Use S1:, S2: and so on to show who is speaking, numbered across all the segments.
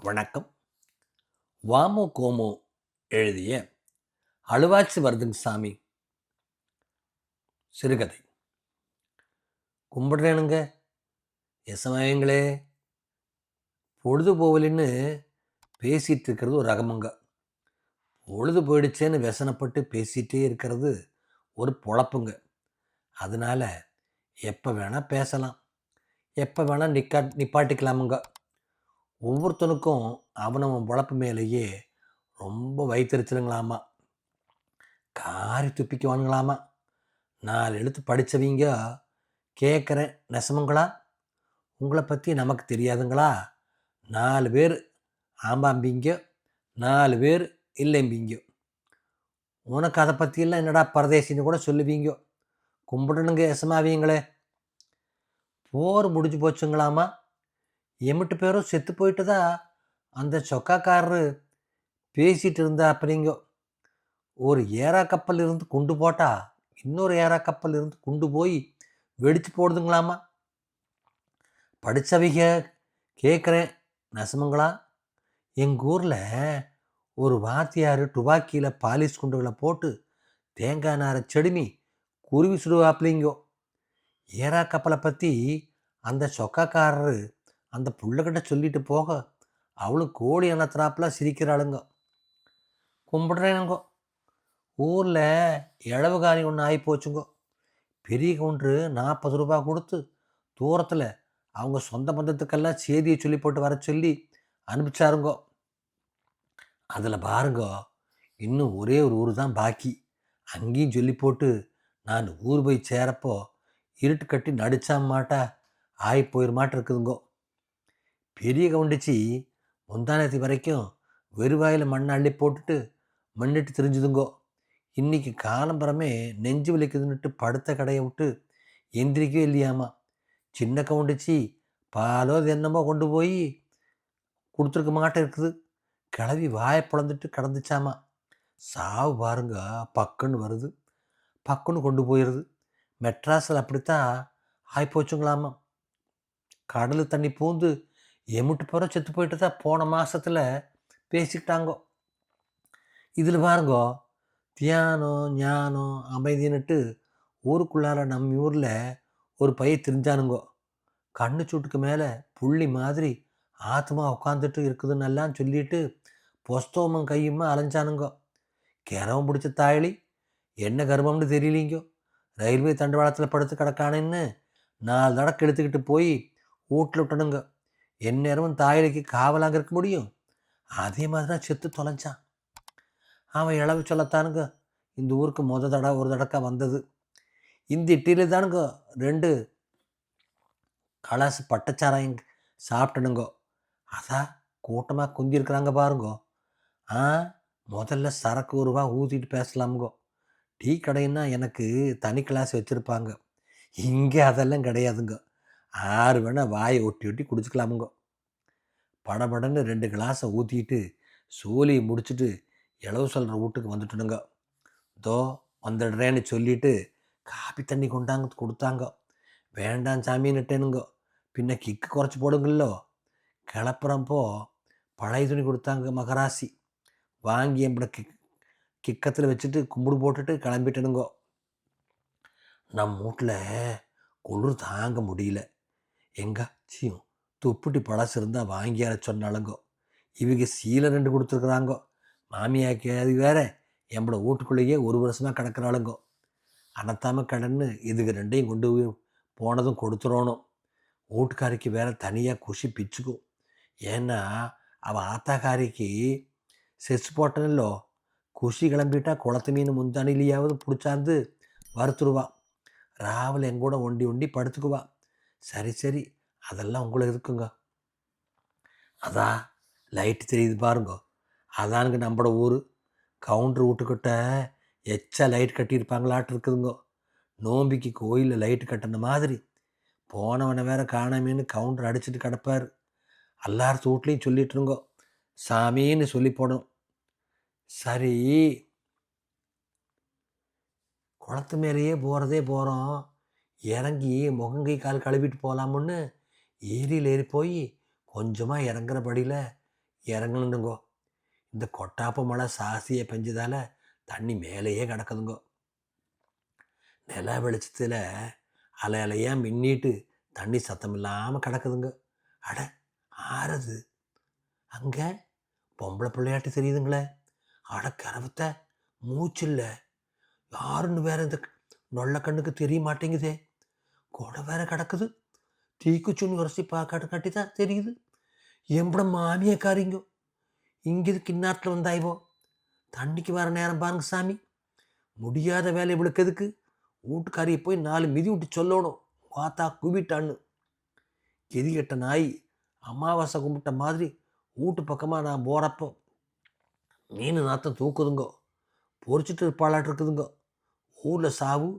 S1: வணக்கம். வாமு கோமு எழுதிய அழுவாச்சி வருதுங்க சாமி சிறுகதை. கும்பிடுறேனுங்க எசமாயங்களே. பொழுது போகலின்னு பேசிகிட்டு இருக்கிறது ஒரு ரகமுங்க. பொழுது போயிடுச்சேன்னு व्यசனப்பட்டு பேசிகிட்டே இருக்கிறது ஒரு பொழப்புங்க. அதனால் எப்போ வேணால் பேசலாம், எப்போ வேணால் நிப்பாட்டிக்கலாமுங்க. ஒவ்வொருத்தனுக்கும் அவனவன் பொழப்பு மேலேயே ரொம்ப வைத்தறிச்சலுங்களாமா, காரி துப்பிக்குவானுங்களாமா. 4 எழுத்து படித்தவங்க கேட்குறேன், நெசமுங்களா? உங்களை பற்றி நமக்கு தெரியாதுங்களா? 4 பேர் ஆம்பாம்பிங்க, 4 பேர் இல்லைம்பிங்க. உனக்கு அதை பற்றியெல்லாம் என்னடா பரதேசின்னு கூட சொல்லுவீங்க. கும்பிடணுங்க எசமாவீங்களே. போர் முடிஞ்சு போச்சுங்களாமா. எம்பிட்டு பேரும் செத்து போயிட்டுதா அந்த சொக்காக்காரரு பேசிகிட்டு இருந்தா. அப்படிங்க, ஒரு ஏரா கப்பல் இருந்து குண்டு போட்டா இன்னொரு ஏரா கப்பல் இருந்து குண்டு போய் வெடிச்சு போடுதுங்களாமா. படித்தவிக கேட்குறேன், நெசமுங்களா? எங்கள் ஊரில் ஒரு வாத்தியார் துபாக்கியில் பாலிஷ் குண்டுகளை போட்டு தேங்காய் நாரை செடுமி குருவி சுடுவாப்பிலிங்கோ. ஏரா கப்பலை பற்றி அந்த சொக்காக்காரரு அந்த புள்ளக்கிட்ட சொல்லிட்டு போக அவளும் கோழி அணத்துறாப்புல சிரிக்கிறாளுங்க. கும்பிடுறேனுங்கோ. ஊரில் இழவு காணி ஒன்று ஆகி போச்சுங்கோ. பெரிய கவுண்டரு 40 ரூபா கொடுத்து தூரத்தில் அவங்க சொந்த பந்தத்துக்கெல்லாம் செய்தியை சொல்லி போட்டு வர சொல்லி அனுப்பிச்சாருங்கோ. அதில் பாருங்க, இன்னும் ஒரே ஒரு ஊர் தான் பாக்கி. அங்கேயும் சொல்லி போட்டு நான் ஊர் போய் சேரப்போ இருட்டு கட்டி நடிச்சா மாட்டா ஆகி போயிரு இருக்குதுங்கோ. பெரிய கவுண்டிச்சி முந்தானத்தி வரைக்கும் வெறுவாயில் மண்ணை அள்ளி போட்டுட்டு மண்ணிட்டு தெரிஞ்சுதுங்கோ. இன்றைக்கி காலம்பரமே நெஞ்சு வலிக்குதுன்னுட்டு படுத்த கடையை விட்டு எந்திரிக்கவே இல்லையாமா. சின்ன கவுண்டிச்சி பாலோ என்னமோ கொண்டு போய் கொடுத்துருக்க மாட்டே இருக்குது. கிளவி வாயை பிளந்துட்டு கிடந்துச்சாமா. சாவு பாருங்க, பக்குன்னு வருது, பக்குன்னு கொண்டு போயிடுது. மெட்ராஸில் அப்படித்தான் ஆகிப்போச்சுங்களாமா. கடல் தண்ணி பூந்து எமுட்டு பிற செத்து போயிட்டு தான் போன மாதத்தில் பேசிக்கிட்டாங்கோ. இதில் பாருங்கோ, தியானம் ஞானம் அமைதின்னுட்டு ஊருக்குள்ளார நம்ம ஊரில் ஒரு பையன் தெரிஞ்சானுங்கோ. கண்ணு சூட்டுக்கு மேலே புள்ளி மாதிரி ஆத்மா உட்காந்துட்டு இருக்குதுன்னெல்லாம் சொல்லிட்டு புஸ்தகமும் கையுமா அலைஞ்சானுங்கோ. கிரவம் பிடிச்ச தாயலி என்ன கர்ப்பம்னு தெரியலிங்கோ. ரயில்வே தண்டவாளத்தில் படுத்து கிடக்கானேன்னு 4 தடவை எடுத்துக்கிட்டு போய் வீட்டில் விட்டணுங்க. எந்நேரமும் தாயலிக்கு காவலாங்க இருக்க முடியும். அதே மாதிரி தான் செத்து தொலைஞ்சான். அவன் இளவு சொல்லத்தானுங்க இந்த ஊருக்கு ஒரு தடக்கா வந்தது. இந்த இட்டியில் தானுங்க 2 கலாசு பட்டச்சாராயம் சாப்பிட்டனுங்கோ. அதான் கூட்டமாக குந்திருக்கிறாங்க பாருங்கோ. முதல்ல சரக்கு ஒரு ரூபா ஊற்றிட்டு பேசலாமுங்கோ. டீ கடைன்னா எனக்கு தனி கிளாஸ் வச்சுருப்பாங்க. இங்கே அதெல்லாம் கிடையாதுங்க. 6 வேணால் வாயை ஒட்டி ஒட்டி குடிச்சிக்கலாமுங்கோ. படபடன்னு 2 கிளாஸை ஊற்றிட்டு சோலியை முடிச்சுட்டு இளவு சொல்கிற வீட்டுக்கு வந்துட்டுனுங்க. தோ வந்துடுறேன்னு சொல்லிவிட்டு காப்பி தண்ணி கொண்டாங்க கொடுத்தாங்க. வேண்டாம் சாமின்னுட்டேனுங்க. பின்ன கிக்கு குறைச்சி போடுங்களோ. கிளப்புறப்போ பழைய துணி கொடுத்தாங்க மகராசி. வாங்கி எம்பட கிக்கத்தில் வச்சுட்டு கும்பிடு போட்டுட்டு கிளம்பிட்டனுங்கோ. நம்ம வீட்டில் குளிர் தாங்க முடியல. எங்காச்சியும் துப்புட்டி பழசு இருந்தால் வாங்கியார சொன்னாலுங்கோ. இவங்க சீலை 2 கொடுத்துருக்குறாங்கோ. மாமியாக்கு அது வேற எம்பட வீட்டுக்குள்ளேயே 1 வருஷமாக கிடக்கிறாளுங்கோ. அனத்தாமல் கடன்னு இதுக்கு 2ஐயும் கொண்டு போனதும் கொடுத்துடணும். வீட்டுக்காரிக்கு வேற தனியாக குஷி பிச்சுக்கும். ஏன்னா அவள் ஆத்தாக்காரிக்கு செஸ் போட்டனில்லோ. குஷி கிளம்பிட்டா குளத்து மீன் முந்தானிலையாவது பிடிச்சாந்து வறுத்துருவா. ராவில் எங்கூட ஒண்டி ஒண்டி படுத்துக்குவா. சரி சரி, அதெல்லாம் உங்களுக்கு இருக்குங்க. அதான் லைட்டு தெரியுது பாருங்க, அதானுங்க நம்மளோட ஊர். கவுண்டர் வீட்டுக்கிட்ட எச்சா லைட் கட்டியிருப்பாங்களாட்டு இருக்குதுங்க. நோம்பிக்கு கோயிலில் லைட்டு கட்டின மாதிரி. போனவனை வேற காணாமேன்னு கவுண்டர் அடிச்சுட்டு கிடப்பார். எல்லார் வீட்லேயும் சொல்லிட்டுருங்கோ, சாமின்னு சொல்லி போடணும். சரி, குளத்து மேலேயே போகிறோம். இறங்கி முகங்கை கால் கழுவிட்டு போகலாமுன்னு ஏரியில் ஏறி போய் கொஞ்சமாக இறங்குறபடியில் இறங்கணுங்கோ. இந்த கொட்டாப்ப மழை சாசியை பெஞ்சதால தண்ணி மேலேயே கிடக்குதுங்கோ. நில வெளிச்சத்தில் அலை அலையாக மின்னிட்டு தண்ணி சத்தம் இல்லாமல் கிடக்குதுங்க. அட ஆறுது அங்கே பொம்பளை பிள்ளையாட்டி தெரியுதுங்களே. அட கரவத்தை மூச்சு இல்லை, யாருன்னு வேற இந்த நொல்ல கண்ணுக்கு தெரிய மாட்டேங்குதே. கொடை வேற கிடக்குது, தீக்குச்சுன்னு உரசி காட்டி தான் தெரியுது. எம்பட மாமியக்காரிங்கோ இங்கே கிண்ணாட்டில் வந்தாய்வோ. தண்ணிக்கு வர நேரம் பாருங்க சாமி. முடியாத வேலை இவளுக்கு எதுக்கு? வீட்டுக்காரியை போய் 4 மிதி விட்டு சொல்லணும், பார்த்தா குவிட்டான்னு. கெதி கெட்ட நாய் அமாவாசை கும்பிட்ட மாதிரி வீட்டு பக்கமாக நான் போகிறப்போ மீன் நாத்தம் தூக்குதுங்கோ. பொறிச்சிட்டு இருப்பாளாட்டு இருக்குதுங்கோ. ஊரில் சாவு,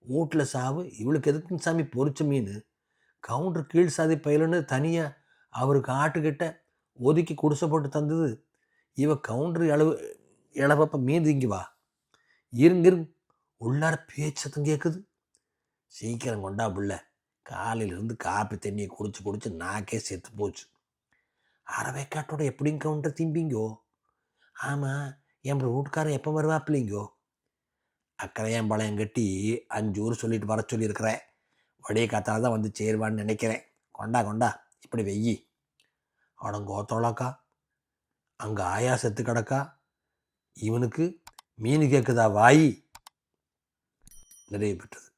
S1: வீட்டில் சாவு, இவளுக்கு எதுக்குன்னு சாமி பொறிச்ச மீன்? கவுண்டர் கீழ் சாதி பயிலுன்னு தனியாக அவருக்கு ஆட்டுக்கிட்ட ஒதுக்கி குடிசை போட்டு தந்தது. இவ கவுண்டர் இளவப்ப மீன் திங்கி வா. இருங்க உள்ளார பேச்சத்தம் கேட்குது. சீக்கிரம் கொண்டா புள்ள, காலையிலிருந்து காப்பி தண்ணியை குடிச்சு நாக்கே செத்து போச்சு. அறவைக்காட்டோட எப்படிங்க கவுண்டர் திம்பிங்கோ? ஆமாம், என் வீட்டுக்காரன் எப்போ வருவாப்பில்லைங்கோ? அக்கறையான் பழையம் கட்டி 5 ஊர் சொல்லிட்டு வர சொல்லியிருக்கிறேன். வடிய காத்தால் தான் வந்து சேருவான்னு நினைக்கிறேன். கொண்டா இப்படி வெய்யி. அடங்கோத்தோளாக்கா, அங்கே ஆயா செத்து கிடக்கா, இவனுக்கு மீன் கேட்குதா வாயி? நிறைய பெற்றது.